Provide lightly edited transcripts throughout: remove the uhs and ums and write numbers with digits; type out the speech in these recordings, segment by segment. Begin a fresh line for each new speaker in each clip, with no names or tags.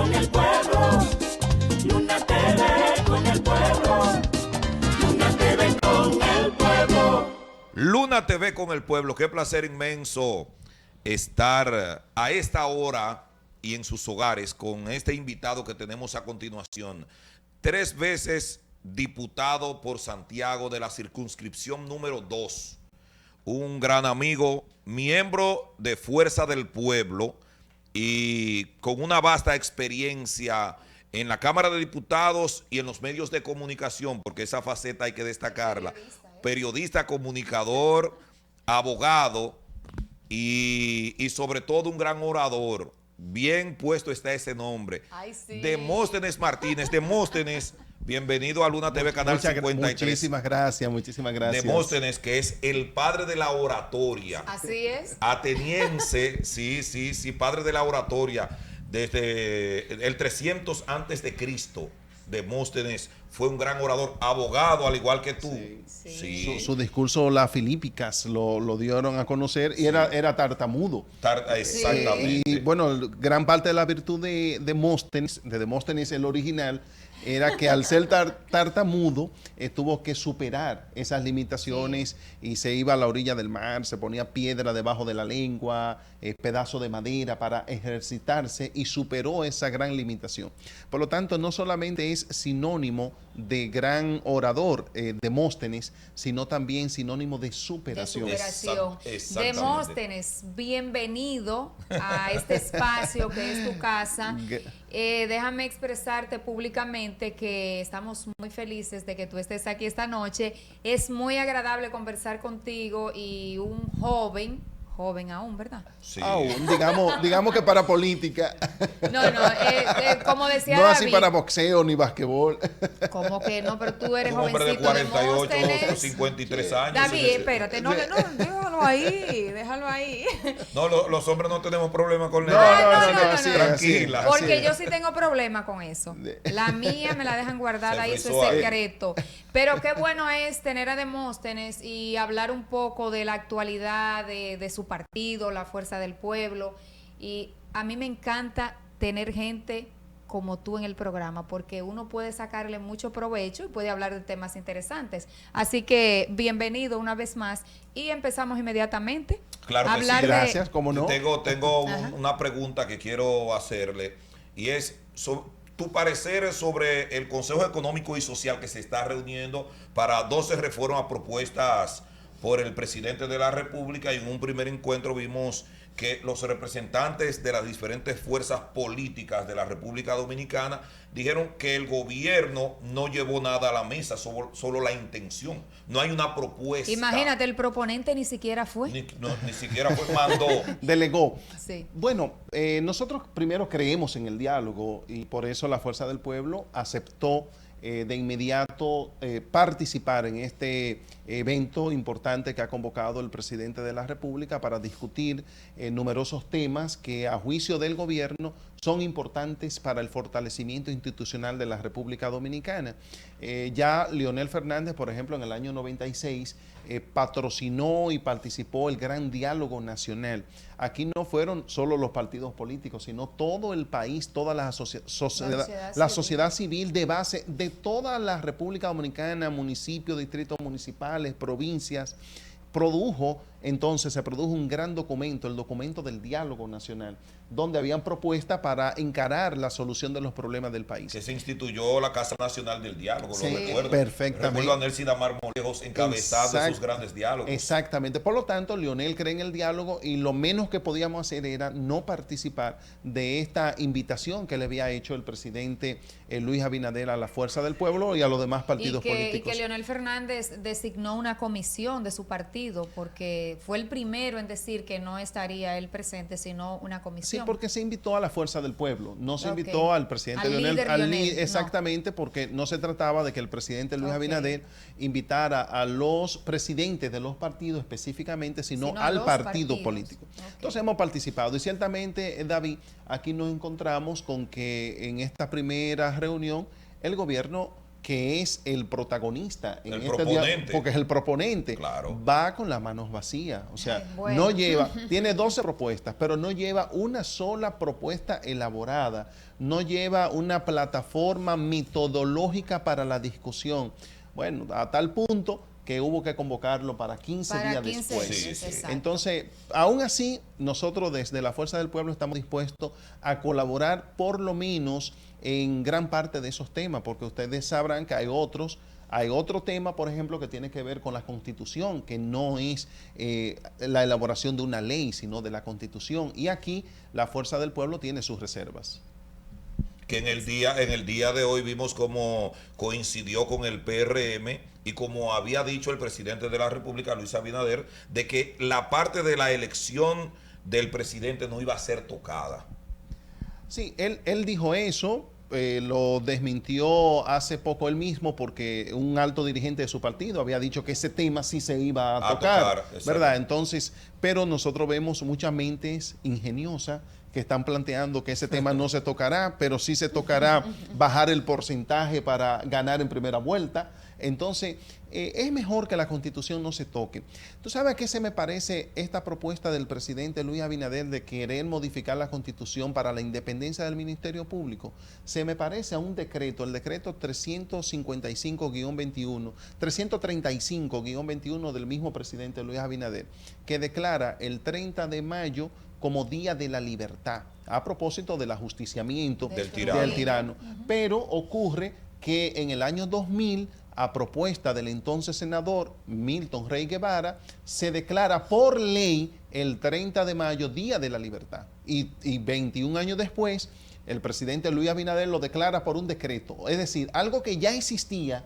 con el pueblo. Luna TV con el pueblo. Luna TV con el pueblo.
Luna TV con el pueblo. Qué placer inmenso estar a esta hora y en sus hogares con este invitado que tenemos a continuación. 3 veces diputado por Santiago de la circunscripción número 2. Un gran amigo, miembro de Fuerza del Pueblo y con una vasta experiencia en la Cámara de Diputados y en los medios de comunicación, porque esa faceta hay que destacarla. Periodista, comunicador, abogado y sobre todo un gran orador. Bien puesto está ese nombre.
Ay, sí.
Demóstenes Martínez. Demóstenes, bienvenido a Luna TV Canal 53.
Muchísimas gracias.
Demóstenes, que es el padre de la oratoria.
Así es.
Ateniense, sí, padre de la oratoria. Desde el 300 antes de Cristo, Demóstenes fue un gran orador, abogado, al igual que tú.
Sí.
Su discurso, las Filípicas, lo dieron a conocer y era tartamudo.
Exactamente.
Y bueno, gran parte de la virtud de Demóstenes, el original, era que al ser tartamudo tuvo que superar esas limitaciones y se iba a la orilla del mar, se ponía piedra debajo de la lengua, pedazo de madera para ejercitarse y superó esa gran limitación. Por lo tanto, no solamente es sinónimo de gran orador Demóstenes, sino también sinónimo de superación.
Demóstenes, bienvenido a este espacio que es tu casa. Déjame expresarte públicamente que estamos muy felices de que tú estés aquí esta noche. Es muy agradable conversar contigo y un joven aún, ¿verdad?
Sí.
Aún, digamos que para política.
No, como decía
no
David.
así para boxeo ni basquetbol.
Como que no, pero tú eres
Un hombre de
jovencito.
48,
Demóstenes.
53 años.
David, espérate, no, déjalo ahí.
No, los hombres no tenemos problema con
No,
tranquila.
Porque yo sí tengo problema con eso. La mía me la dejan guardada ahí, eso es secreto. Pero qué bueno es tener a Demóstenes y hablar un poco de la actualidad de su partido, la Fuerza del Pueblo. Y a mí me encanta tener gente como tú en el programa, porque uno puede sacarle mucho provecho y puede hablar de temas interesantes. Así que bienvenido una vez más y empezamos inmediatamente.
Claro que sí.
Gracias, ¿cómo no?
Tengo una pregunta que quiero hacerle y es tu parecer sobre el Consejo Económico y Social que se está reuniendo para 12 reformas propuestas por el presidente de la República, y en un primer encuentro vimos que los representantes de las diferentes fuerzas políticas de la República Dominicana dijeron que el gobierno no llevó nada a la mesa, solo la intención. No hay una propuesta.
Imagínate, el proponente ni siquiera fue.
Ni siquiera fue, mandó.
Delegó.
Sí.
Bueno, nosotros primero creemos en el diálogo y por eso la Fuerza del Pueblo aceptó de inmediato participar en este evento importante que ha convocado el presidente de la República para discutir numerosos temas que a juicio del gobierno son importantes para el fortalecimiento institucional de la República Dominicana. Ya Leonel Fernández, por ejemplo, en el año 96 patrocinó y participó el gran diálogo nacional. Aquí no fueron solo los partidos políticos, sino todo el país, toda la sociedad civil de base de toda la República Dominicana, municipios, distritos municipales, provincias. Se produjo un gran documento, el documento del diálogo nacional, donde habían propuestas para encarar la solución de los problemas del país.
Que se instituyó la Casa Nacional del Diálogo,
Sí,
lo recuerdo.
perfectamente.
Recuerdo a Nelcy Damar Molejos encabezando esos grandes diálogos.
Exactamente. Por lo tanto, Leonel cree en el diálogo y lo menos que podíamos hacer era no participar de esta invitación que le había hecho el presidente Luis Abinader a la Fuerza del Pueblo y a los demás partidos políticos.
Y que Leonel Fernández designó una comisión de su partido, porque fue el primero en decir que no estaría él presente, sino una comisión.
Sí, porque se invitó a la Fuerza del Pueblo, no se invitó al presidente Leonel. Exactamente, porque no se trataba de que el presidente Luis Abinader invitara a los presidentes de los partidos específicamente, sino al partido político. Entonces hemos participado y ciertamente, David, aquí nos encontramos con que en esta primera reunión el gobierno que es el protagonista en
El
este
proponente.
porque es el proponente,
Claro.
va con las manos vacías. O sea,
Ay, bueno.
no lleva, tiene 12 propuestas, pero no lleva una sola propuesta elaborada, no lleva una plataforma metodológica para la discusión. Bueno, a tal punto que hubo que convocarlo para 15 días
15
después.
días,
Sí, sí.
exacto.
Entonces, aún así, nosotros desde la Fuerza del Pueblo estamos dispuestos a colaborar por lo menos en gran parte de esos temas, porque ustedes sabrán que hay otro tema, por ejemplo, que tiene que ver con la Constitución, que no es la elaboración de una ley, sino de la Constitución. Y aquí la Fuerza del Pueblo tiene sus reservas.
Que en el día de hoy vimos cómo coincidió con el PRM y como había dicho el presidente de la República, Luis Abinader, de que la parte de la elección del presidente no iba a ser tocada.
Sí, él dijo eso, lo desmintió hace poco él mismo porque un alto dirigente de su partido había dicho que ese tema sí se iba a tocar, ¿verdad? Entonces, pero nosotros vemos muchas mentes ingeniosas que están planteando que ese tema no se tocará, pero sí se tocará bajar el porcentaje para ganar en primera vuelta. Entonces, es mejor que la Constitución no se toque. ¿Tú sabes a qué se me parece esta propuesta del presidente Luis Abinader de querer modificar la Constitución para la independencia del Ministerio Público? Se me parece a un decreto, el decreto 355-21, 335-21 del mismo presidente Luis Abinader, que declara el 30 de mayo como Día de la Libertad, a propósito del ajusticiamiento
Del tirano.
Pero ocurre que en el año 2000, a propuesta del entonces senador Milton Rey Guevara, se declara por ley el 30 de mayo Día de la Libertad. Y 21 años después, el presidente Luis Abinader lo declara por un decreto. Es decir, algo que ya existía,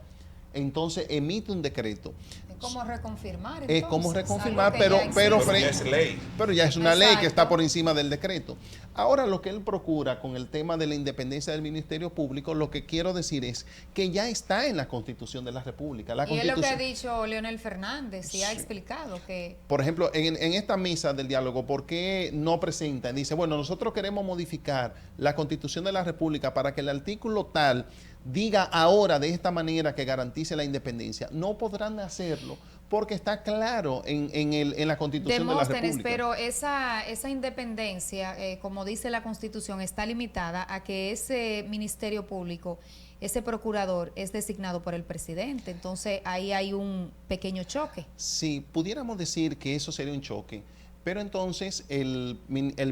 entonces emite un decreto.
Es como reconfirmar.
Es como
entonces,
reconfirmar,
algo que ya
pero
existe.
ya es ley.
Pero ya es una ley que está
Exacto.
por encima del decreto. Ahora, lo que él procura con el tema de la independencia del Ministerio Público, lo que quiero decir es que ya está en la Constitución de la República. La
Y es lo que ha
Constitución,
dicho Leonel Fernández y ha explicado que
por ejemplo, en esta mesa del diálogo, ¿por qué no presentan? Dice, bueno, nosotros queremos modificar la Constitución de la República para que el artículo tal diga ahora de esta manera que garantice la independencia. No podrán hacerlo porque está claro en la Constitución de la
Demóstenes,
República.
pero esa independencia, como dice la Constitución, está limitada a que ese Ministerio Público, ese procurador, es designado por el presidente. Entonces, ahí hay un pequeño choque.
Sí, pudiéramos decir que eso sería un choque, pero entonces el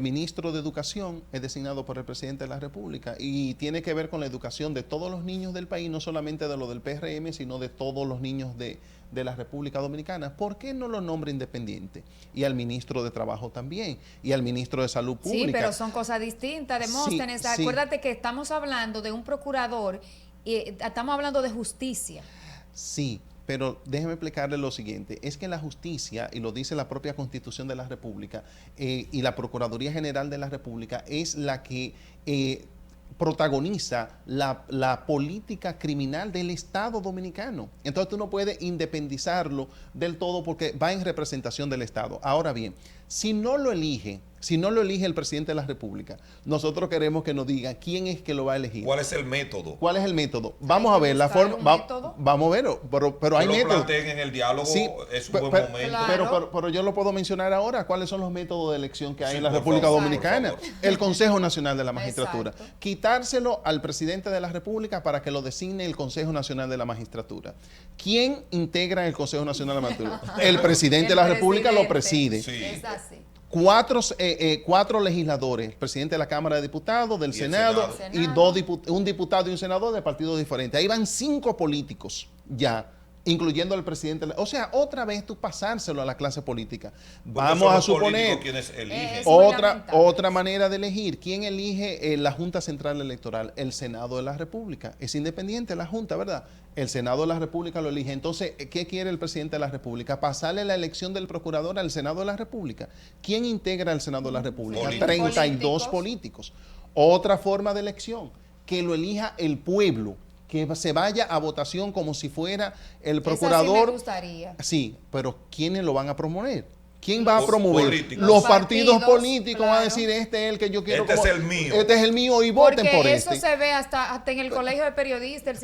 ministro de Educación es designado por el presidente de la República y tiene que ver con la educación de todos los niños del país, no solamente de lo del PRM, sino de todos los niños de la República Dominicana. ¿Por qué no lo nombra independiente? Y al ministro de Trabajo también, y al ministro de Salud Pública.
Sí, pero son cosas distintas, Demóstenes.
Sí.
Acuérdate que estamos hablando de un procurador, estamos hablando de justicia.
Sí, pero déjeme explicarle lo siguiente, es que la justicia, y lo dice la propia Constitución de la República, y la Procuraduría General de la República, es la que protagoniza la política criminal del Estado dominicano. Entonces tú no puedes independizarlo del todo porque va en representación del Estado. Ahora bien, si no lo elige el presidente de la República, nosotros queremos que nos diga quién es que lo va a elegir.
¿Cuál es el método?
¿Cuál es el método? Vamos a ver la
buscar
forma.
un método.
Vamos a verlo, pero hay
Que lo
métodos.
planteen en el diálogo,
Sí,
es un
pe-
buen
pe-
momento.
Claro.
Pero yo lo puedo mencionar ahora. ¿Cuáles son los métodos de elección que hay
Sí,
en la
por
República
favor,
Dominicana?
por favor.
El Consejo Nacional de la Magistratura.
Exacto.
Quitárselo al presidente de la República para que lo designe el Consejo Nacional de la Magistratura. ¿Quién integra el Consejo Nacional de la Magistratura? El presidente de la República lo preside.
Sí.
Es así.
Cuatro legisladores, el presidente de la Cámara de Diputados, del
Y el
Senado,
Senado.
y un diputado y un senador de partidos diferentes. Ahí van 5 políticos ya, incluyendo al presidente. O sea, otra vez tú pasárselo a la clase política.
Porque
Vamos
son
a
los
suponer
políticos quienes eligen.
Es muy
otra
lamentable.
manera de elegir. ¿Quién elige la Junta Central Electoral? El Senado de la República. Es independiente la Junta, ¿verdad? El Senado de la República lo elige. Entonces, ¿qué quiere el presidente de la República? Pasarle la elección del procurador al Senado de la República. ¿Quién integra el Senado de la República?
Políticos.
32 políticos. Otra forma de elección, que lo elija el pueblo, que se vaya a votación como si fuera el
Esa sí
procurador.
me gustaría.
Sí, pero ¿quiénes lo van a promover? ¿Quién va a
Los
promover?
políticos.
Los
Los
partidos
partidos,
políticos van a
claro.
decir, este es el que yo quiero.
Este es el mío.
Este es el mío y voten
Porque
por
eso
este.
se ve hasta en el colegio de periodistas.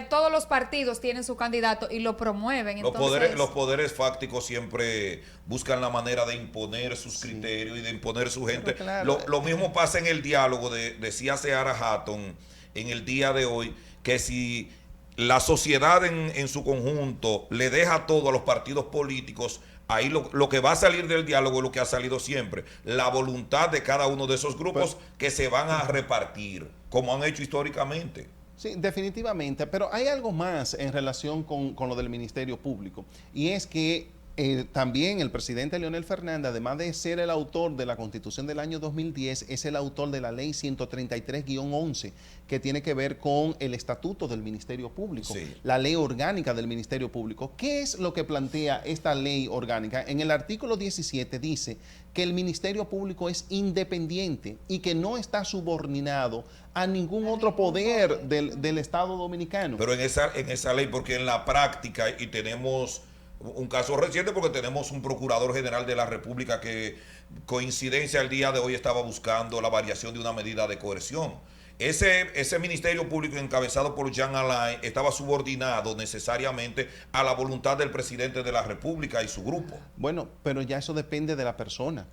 todos los partidos tienen su candidato y lo promueven.
Los poderes fácticos siempre buscan la manera de imponer sus criterios y de imponer su gente. Claro, lo mismo pasa en el diálogo, decía Seara Hatton en el día de hoy, que si la sociedad en su conjunto le deja todo a los partidos políticos, ahí lo que va a salir del diálogo es lo que ha salido siempre, la voluntad de cada uno de esos grupos que se van a repartir, como han hecho históricamente.
Sí, definitivamente, pero hay algo más en relación con lo del Ministerio Público, y es que también el presidente Leonel Fernández, además de ser el autor de la Constitución del año 2010, es el autor de la Ley 133-11, que tiene que ver con el Estatuto del Ministerio Público, sí, la Ley Orgánica del Ministerio Público. ¿Qué es lo que plantea esta Ley Orgánica? En el artículo 17 dice que el Ministerio Público es independiente y que no está subordinado a ningún otro poder del Estado Dominicano.
Pero en esa ley, porque en la práctica, y tenemos un caso reciente porque tenemos un procurador general de la República que, coincidencia, el día de hoy estaba buscando la variación de una medida de coerción. Ese Ministerio Público encabezado por Jean Alain estaba subordinado necesariamente a la voluntad del presidente de la República y su grupo.
Bueno, pero ya eso depende de la persona,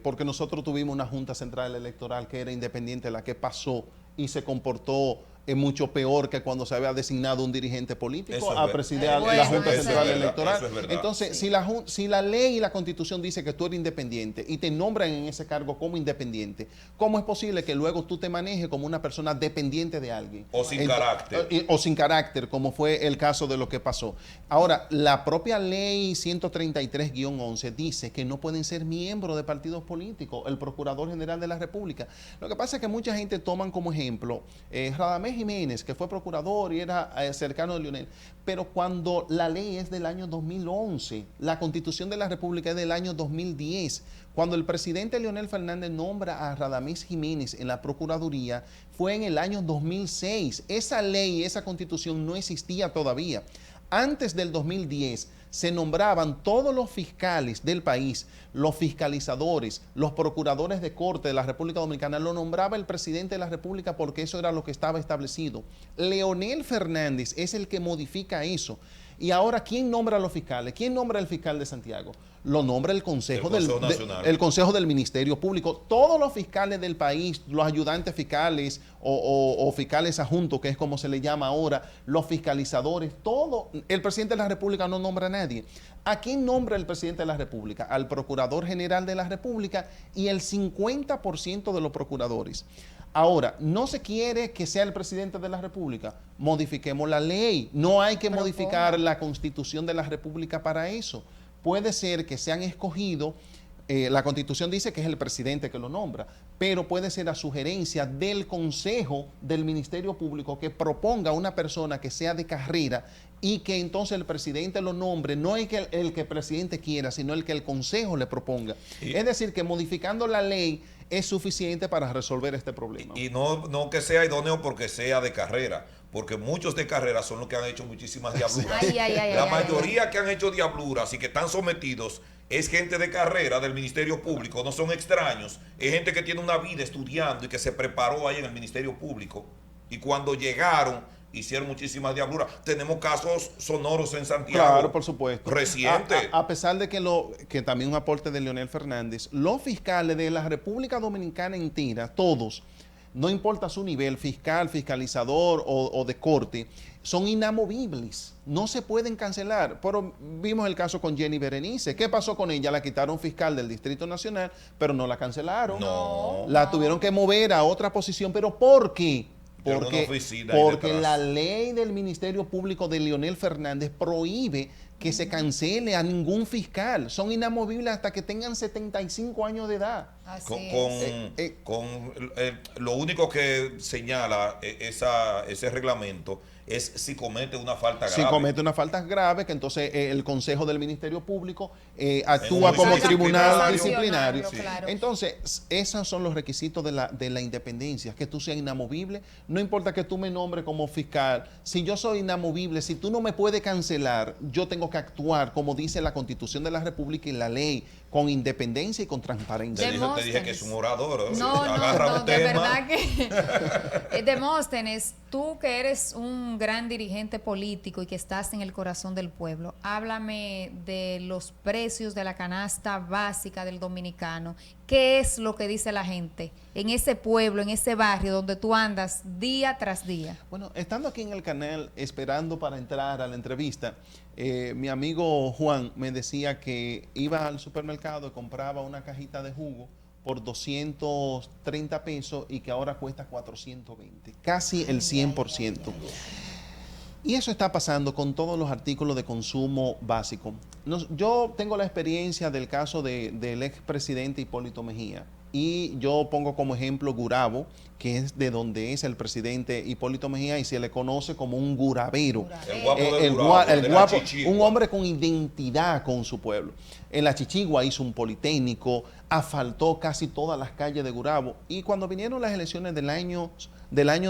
porque nosotros tuvimos una Junta Central Electoral que era independiente, la que pasó y se comportó mucho peor que cuando se había designado un dirigente político a presidir la Junta Central Electoral. Entonces, sí, si la ley y la Constitución dice que tú eres independiente y te nombran en ese cargo como independiente, ¿cómo es posible que luego tú te manejes como una persona dependiente de alguien?
O sin carácter.
O sin carácter, como fue el caso de lo que pasó. Ahora, la propia ley 133-11 dice que no pueden ser miembros de partidos políticos el Procurador General de la República. Lo que pasa es que mucha gente toman como ejemplo Radamés Jiménez, que fue procurador y era cercano de Leonel, pero cuando la ley es del año 2011, la Constitución de la República es del año 2010, cuando el presidente Leonel Fernández nombra a Radamés Jiménez en la Procuraduría, fue en el año 2006. Esa ley, esa Constitución no existía todavía. Antes del 2010 se nombraban todos los fiscales del país, los fiscalizadores, los procuradores de corte de la República Dominicana, lo nombraba el presidente de la República porque eso era lo que estaba establecido. Leonel Fernández es el que modifica eso. Y ahora, ¿quién nombra a los fiscales? ¿Quién nombra al fiscal de Santiago? Lo nombra el Consejo del Ministerio Público. Todos los fiscales del país, los ayudantes fiscales o fiscales adjuntos, que es como se le llama ahora, los fiscalizadores, todo. El presidente de la República no nombra a nadie. ¿A quién nombra el presidente de la República? Al Procurador General de la República y el 50% de los procuradores. Ahora, no se quiere que sea el presidente de la República, modifiquemos la ley. No hay que modificar la Constitución de la República para eso. Puede ser que sean escogidos, la Constitución dice que es el presidente que lo nombra, pero puede ser a sugerencia del Consejo del Ministerio Público que proponga una persona que sea de carrera y que entonces el presidente lo nombre, no es que el que el presidente quiera, sino el que el Consejo le proponga. Es decir, que modificando la ley es suficiente para resolver este problema.
Y no que sea idóneo porque sea de carrera, porque muchos de carrera son los que han hecho muchísimas diabluras. La mayoría que han hecho diabluras y que están sometidos es gente de carrera del Ministerio Público, no son extraños, es gente que tiene una vida estudiando y que se preparó ahí en el Ministerio Público y cuando llegaron hicieron muchísimas diabluras. Tenemos casos sonoros en Santiago.
Claro, por supuesto.
Reciente.
A pesar de que también un aporte de Leonel Fernández, los fiscales de la República Dominicana entera, todos, no importa su nivel, fiscal, fiscalizador o de corte, son inamovibles, no se pueden cancelar. Pero vimos el caso con Jenny Berenice. ¿Qué pasó con ella? La quitaron fiscal del Distrito Nacional, pero no la cancelaron.
No.
La tuvieron que mover a otra posición. ¿Pero por qué? Porque la ley del Ministerio Público de Leonel Fernández prohíbe que se cancele a ningún fiscal. Son inamovibles hasta que tengan 75 años de edad.
Lo único que señala ese reglamento es si comete una falta grave.
Si comete una falta grave, que entonces el Consejo del Ministerio Público actúa como tribunal disciplinario. Sí. Claro. Entonces, esos son los requisitos de la independencia, que tú seas inamovible. No importa que tú me nombres como fiscal. Si yo soy inamovible, si tú no me puedes cancelar, yo tengo que actuar como dice la Constitución de la República y la ley, con independencia y con transparencia.
Te dije que es un orador.
No,
un
de
tema.
verdad que Demóstenes, tú que eres un gran dirigente político y que estás en el corazón del pueblo, háblame de los precios de la canasta básica del dominicano. ¿Qué es lo que dice la gente en ese pueblo, en ese barrio donde tú andas día tras día?
Bueno, estando aquí en el canal, esperando para entrar a la entrevista, mi amigo Juan me decía que iba al supermercado y compraba una cajita de jugo por 230 pesos y que ahora cuesta 420, casi el 100%. Y eso está pasando con todos los artículos de consumo básico. Yo tengo la experiencia del caso del expresidente Hipólito Mejía. Y yo pongo como ejemplo Gurabo, que es de donde es el presidente Hipólito Mejía y se le conoce como un gurabero.
El guapo del Gurabo,
el guapo, un hombre con identidad con su pueblo. En la Chichigua hizo un politécnico, asfaltó casi todas las calles de Gurabo. Y cuando vinieron las elecciones del año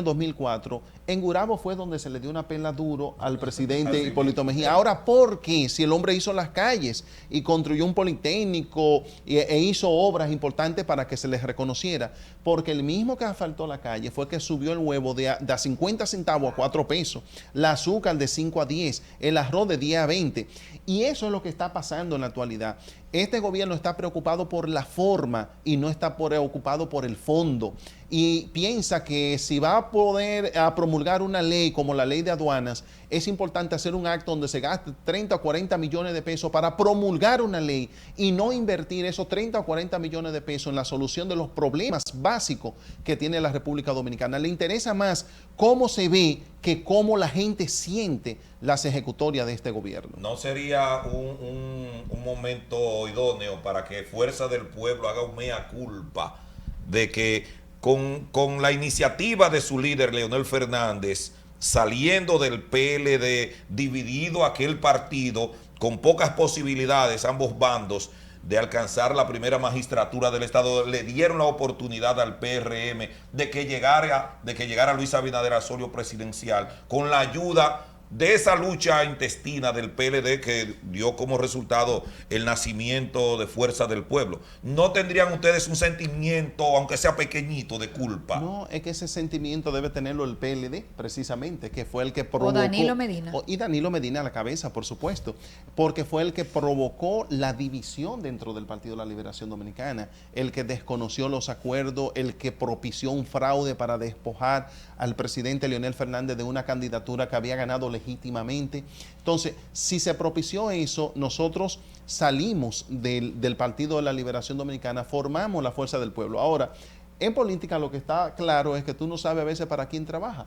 2004, en Gurabo fue donde se le dio una pela duro al presidente Hipólito Mejía. Ahora, ¿por qué? Si el hombre hizo las calles y construyó un politécnico e hizo obras importantes para que se les reconociera, porque el mismo que asfaltó la calle fue que subió el huevo de 50 centavos a 4 pesos, el azúcar de 5 a 10, el arroz de 10 a 20. Y eso es lo que está pasando en la actualidad. Este gobierno está preocupado por la forma y no está preocupado por el fondo. Y piensa que si va a poder promulgar una ley como la ley de aduanas, es importante hacer un acto donde se gaste 30 o 40 millones de pesos para promulgar una ley y no invertir esos 30 o 40 millones de pesos en la solución de los problemas básicos que tiene la República Dominicana. Le interesa más cómo se ve que cómo la gente siente las ejecutorias de este gobierno.
¿No sería un momento idóneo para que Fuerza del Pueblo haga un mea culpa de que con la iniciativa de su líder Leonel Fernández, saliendo del PLD, dividido aquel partido, con pocas posibilidades, ambos bandos, de alcanzar la primera magistratura del Estado, le dieron la oportunidad al PRM de que llegara Luis Abinader al solio presidencial, con la ayuda de esa lucha intestina del PLD que dio como resultado el nacimiento de Fuerza del Pueblo? ¿No tendrían ustedes un sentimiento, aunque sea pequeñito, de culpa?
No, es que ese sentimiento debe tenerlo el PLD, precisamente, que fue el que provocó...
O Danilo Medina.
Y Danilo Medina a la cabeza, por supuesto, porque fue el que provocó la división dentro del Partido de la Liberación Dominicana, el que desconoció los acuerdos, el que propició un fraude para despojar al presidente Leonel Fernández de una candidatura que había ganado legítimamente. Entonces, si se propició eso, nosotros salimos del Partido de la Liberación Dominicana, formamos la Fuerza del Pueblo. Ahora, en política lo que está claro es que tú no sabes a veces para quién trabaja.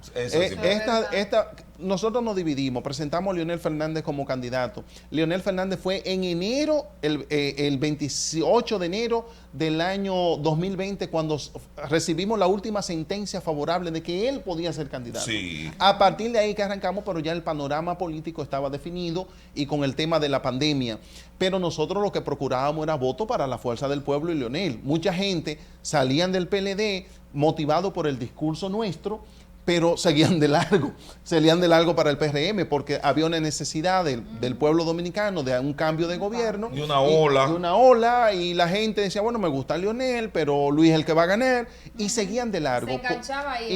Nosotros nos dividimos, presentamos a Leonel Fernández como candidato. Leonel Fernández fue en enero, el 28 de enero del año 2020, cuando recibimos la última sentencia favorable de que él podía ser candidato.
Sí.
A partir de ahí que arrancamos, pero ya el panorama político estaba definido y con el tema de la pandemia. Pero nosotros lo que procurábamos era voto para la Fuerza del Pueblo y Leonel. Mucha gente salían del PLD motivado por el discurso nuestro, pero salían de largo para el PRM, porque había una necesidad del pueblo dominicano de un cambio de gobierno.
Y una ola.
Y la gente decía, bueno, me gusta Leonel, pero Luis es el que va a ganar, y seguían de largo.
Se enganchaba ahí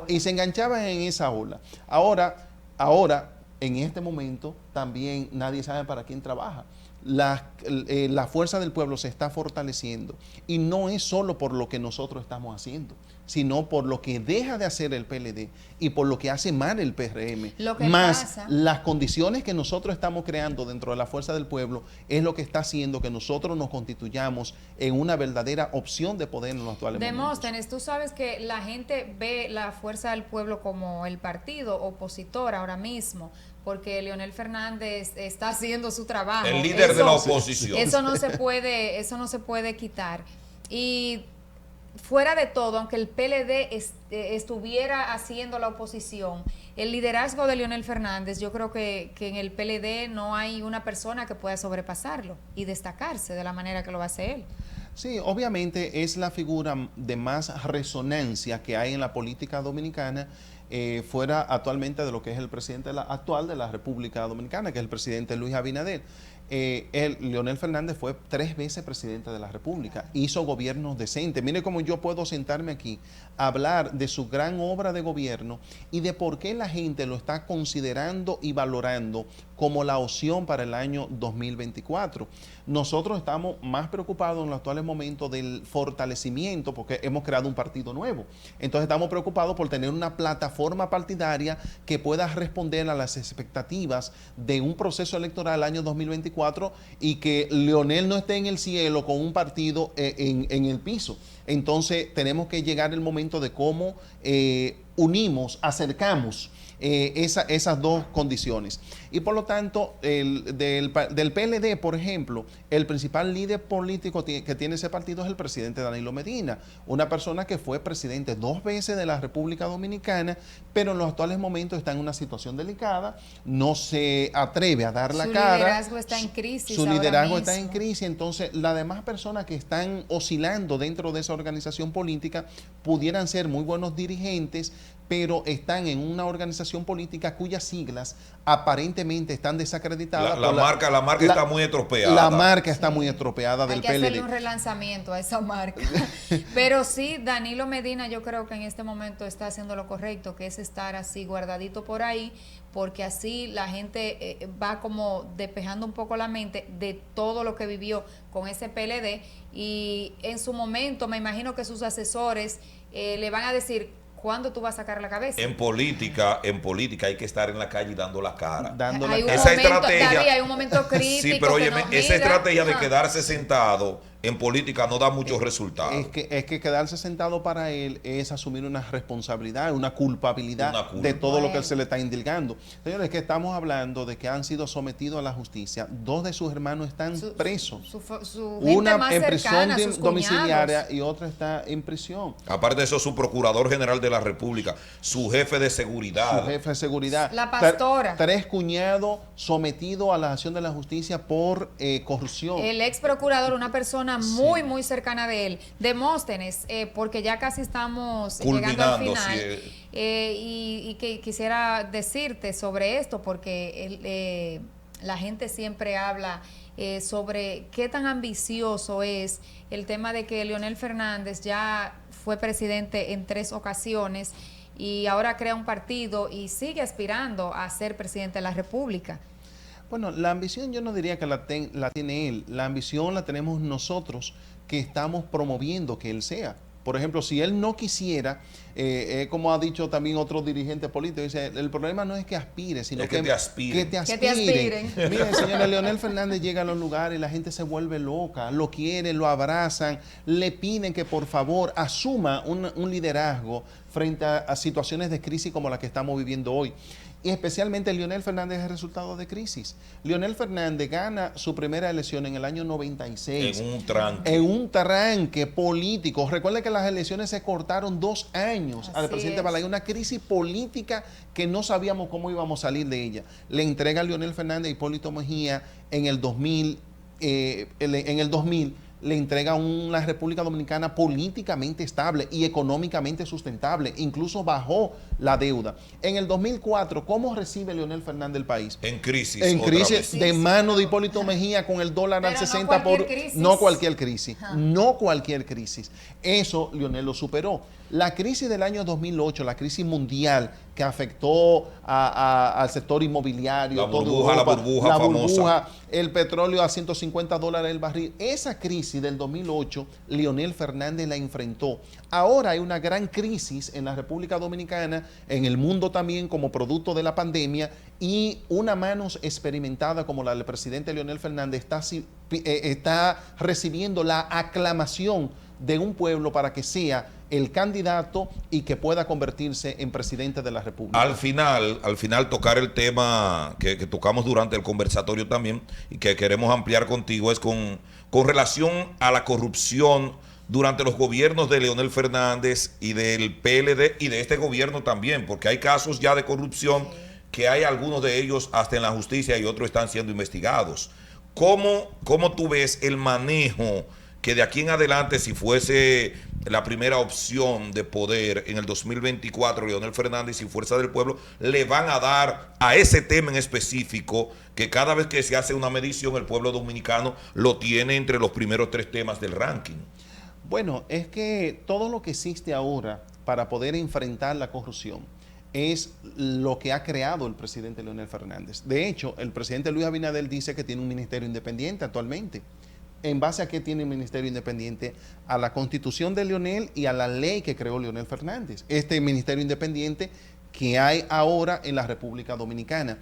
y se enganchaban en esa ola. Ahora, en este momento, también nadie sabe para quién trabaja. La Fuerza del Pueblo se está fortaleciendo y no es solo por lo que nosotros estamos haciendo, sino por lo que deja de hacer el PLD y por lo que hace mal el PRM. Las condiciones que nosotros estamos creando dentro de la Fuerza del Pueblo es lo que está haciendo que nosotros nos constituyamos en una verdadera opción de poder en los actuales momentos.
Demóstenes, tú sabes que la gente ve la Fuerza del Pueblo como el partido opositor ahora mismo, porque Leonel Fernández está haciendo su trabajo.
El líder de la oposición.
Eso no se puede quitar. Y fuera de todo, aunque el PLD estuviera haciendo la oposición, el liderazgo de Leonel Fernández, yo creo que en el PLD no hay una persona que pueda sobrepasarlo y destacarse de la manera que lo hace él.
Sí, obviamente es la figura de más resonancia que hay en la política dominicana, fuera actualmente de lo que es el presidente actual de la República Dominicana, que es el presidente Luis Abinader. Leonel Fernández fue 3 veces presidente de la República, hizo gobiernos decentes. Mire cómo yo puedo sentarme aquí a hablar de su gran obra de gobierno y de por qué la gente lo está considerando y valorando como la opción para el año 2024. Nosotros estamos más preocupados en los actuales momentos del fortalecimiento, porque hemos creado un partido nuevo. Entonces estamos preocupados por tener una plataforma partidaria que pueda responder a las expectativas de un proceso electoral el año 2024 y que Leonel no esté en el cielo con un partido en el piso. Entonces tenemos que llegar el momento de cómo acercamos esas dos condiciones. Y por lo tanto, del PLD, por ejemplo, el principal líder político que tiene ese partido es el presidente Danilo Medina, una persona que fue presidente 2 veces de la República Dominicana, pero en los actuales momentos está en una situación delicada, no se atreve a dar la cara. Su
liderazgo está en crisis.
Su liderazgo está en crisis, entonces las demás personas que están oscilando dentro de esa organización política pudieran ser muy buenos dirigentes, pero están en una organización política cuyas siglas aparentemente están desacreditadas.
La marca está muy estropeada.
La marca está muy estropeada del PLD.
Hay que hacerle un relanzamiento a esa marca. Pero sí, Danilo Medina yo creo que en este momento está haciendo lo correcto, que es estar así guardadito por ahí, porque así la gente va como despejando un poco la mente de todo lo que vivió con ese PLD, y en su momento me imagino que sus asesores le van a decir: ¿cuándo tú vas a sacar la cabeza?
En política hay que estar en la calle y dando la cara.
Esa estrategia, David, hay un momento crítico.
Sí, pero oye, esa estrategia de quedarse sentado en política no da muchos resultados.
Es que quedarse sentado para él es asumir una responsabilidad, una culpabilidad de todo lo que él se le está indilgando. Señores, que estamos hablando de que han sido sometidos a la justicia. 2 de sus hermanos están presos. Una más en prisión domiciliaria y otra está en prisión.
Aparte de eso, su procurador general de la República, su jefe de seguridad.
La pastora.
3 cuñados sometidos a la acción de la justicia por corrupción.
El ex procurador, una persona muy, muy cercana de él, Demóstenes, porque ya casi estamos llegando al final. Y que quisiera decirte sobre esto, porque la gente siempre habla sobre qué tan ambicioso es el tema de que Leonel Fernández ya fue presidente en 3 ocasiones y ahora crea un partido y sigue aspirando a ser presidente de la República.
Bueno, la ambición yo no diría que la tiene él, la ambición la tenemos nosotros que estamos promoviendo que él sea. Por ejemplo, si él no quisiera, como ha dicho también otro dirigente político, dice, el problema no es que aspire, sino que te aspiren. Miren, señores, Leonel Fernández llega a los lugares y la gente se vuelve loca, lo quieren, lo abrazan, le piden que por favor asuma un liderazgo frente a situaciones de crisis como la que estamos viviendo hoy. Y especialmente Leonel Fernández es el resultado de crisis. Leonel Fernández gana su primera elección en el año 96. En un tranque político. Recuerden que las elecciones se cortaron 2 años al presidente Balaguer. Una crisis política que no sabíamos cómo íbamos a salir de ella. Le entrega a Leonel Fernández a Hipólito Mejía en el 2000. Le entrega una República Dominicana políticamente estable y económicamente sustentable, incluso bajó la deuda. En el 2004, ¿cómo recibe Leonel Fernández el país?
En crisis.
En crisis de mano de Hipólito Mejía con el dólar al 60 No cualquier crisis. No cualquier crisis. Eso Leonel lo superó. La crisis del año 2008, la crisis mundial que afectó al sector inmobiliario,
la burbuja famosa,
el petróleo a $150 el barril, esa crisis del 2008, Leonel Fernández la enfrentó. Ahora hay una gran crisis en la República Dominicana, en el mundo también como producto de la pandemia, y una mano experimentada como la del presidente Leonel Fernández está recibiendo la aclamación de un pueblo para que sea el candidato y que pueda convertirse en presidente de la República.
Al final tocar el tema que tocamos durante el conversatorio también y que queremos ampliar contigo es con relación a la corrupción durante los gobiernos de Leonel Fernández y del PLD y de este gobierno también, porque hay casos ya de corrupción que hay algunos de ellos hasta en la justicia y otros están siendo investigados. ¿Cómo tú ves el manejo que de aquí en adelante, si fuese la primera opción de poder en el 2024, Leonel Fernández y Fuerza del Pueblo le van a dar a ese tema en específico, que cada vez que se hace una medición el pueblo dominicano lo tiene entre los primeros 3 temas del ranking?
Bueno, es que todo lo que existe ahora para poder enfrentar la corrupción es lo que ha creado el presidente Leonel Fernández. De hecho, el presidente Luis Abinader dice que tiene un ministerio independiente actualmente. ¿En base a qué tiene el ministerio independiente? A la constitución de Leonel y a la ley que creó Leonel Fernández. Este ministerio independiente que hay ahora en la República Dominicana.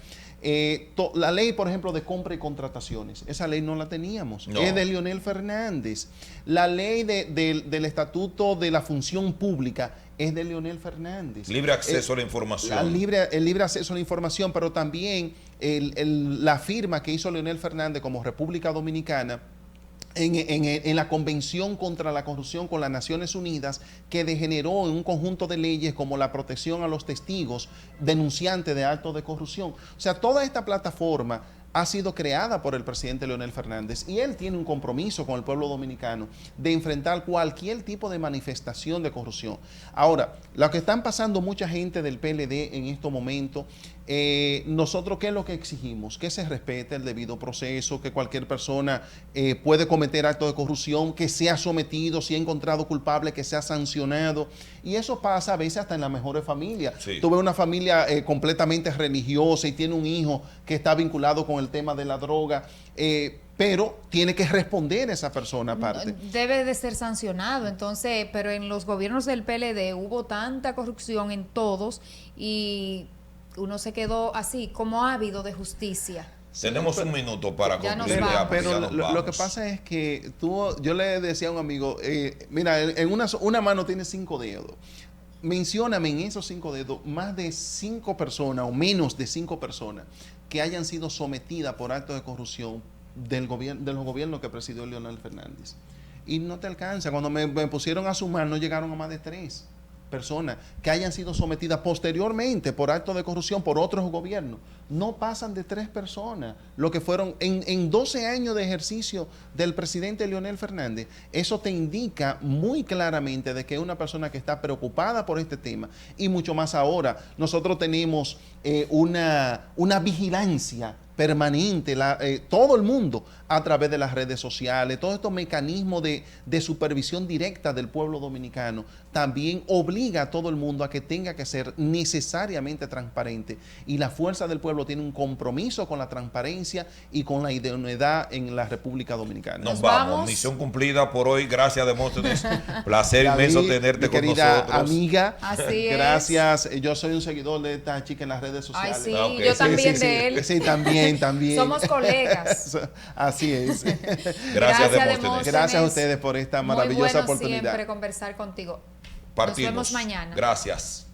La ley, por ejemplo, de compra y contrataciones, esa ley no la teníamos, no. Es de Leonel Fernández. La ley del Estatuto de la Función Pública es de Leonel Fernández.
Libre acceso a la información.
El libre acceso a la información, pero también la firma que hizo Leonel Fernández como República Dominicana en la Convención contra la Corrupción con las Naciones Unidas, que degeneró en un conjunto de leyes como la protección a los testigos denunciantes de actos de corrupción. O sea, toda esta plataforma ha sido creada por el presidente Leonel Fernández y él tiene un compromiso con el pueblo dominicano de enfrentar cualquier tipo de manifestación de corrupción. Ahora, lo que están pasando mucha gente del PLD en estos momentos, nosotros, ¿qué es lo que exigimos? Que se respete el debido proceso, que cualquier persona puede cometer actos de corrupción, que sea sometido, si ha encontrado culpable, que sea sancionado. Y eso pasa a veces hasta en las mejores familias.
Sí.
Tú ves una familia completamente religiosa y tiene un hijo que está vinculado con el tema de la droga, pero tiene que responder esa persona aparte.
Debe de ser sancionado, entonces, pero en los gobiernos del PLD hubo tanta corrupción en todos y uno se quedó así, como ávido de justicia.
Tenemos un minuto para concluir.
Pero lo que pasa es que yo le decía a un amigo, mira, en una mano tiene 5 dedos. Mencióname en esos 5 dedos más de 5 personas o menos de 5 personas que hayan sido sometidas por actos de corrupción de los gobiernos que presidió Leonel Fernández. Y no te alcanza. Cuando me pusieron a sumar, no llegaron a más de 3 personas que hayan sido sometidas posteriormente por actos de corrupción por otros gobiernos. No pasan de 3 personas. Lo que fueron en 12 años de ejercicio del presidente Leonel Fernández. Eso te indica muy claramente de que es una persona que está preocupada por este tema. Y mucho más ahora. Nosotros tenemos una vigilancia permanente, todo el mundo a través de las redes sociales, todos estos mecanismos de supervisión directa del pueblo dominicano, también obliga a todo el mundo a que tenga que ser necesariamente transparente. Y la Fuerza del Pueblo tiene un compromiso con la transparencia y con la idoneidad en la República Dominicana.
Nos vamos. Misión cumplida por hoy. Gracias, Demóstenes. Placer inmenso tenerte con nosotros.
Amiga,
así
gracias. Yo soy un seguidor de esta chica en las redes sociales.
Ay, sí, okay. Yo también de él.
Sí, también.
Somos colegas.
Así es.
Gracias, Demóstenes.
Gracias a ustedes por esta maravillosa oportunidad.
Siempre conversar contigo.
Partimos.
Nos vemos mañana.
Gracias.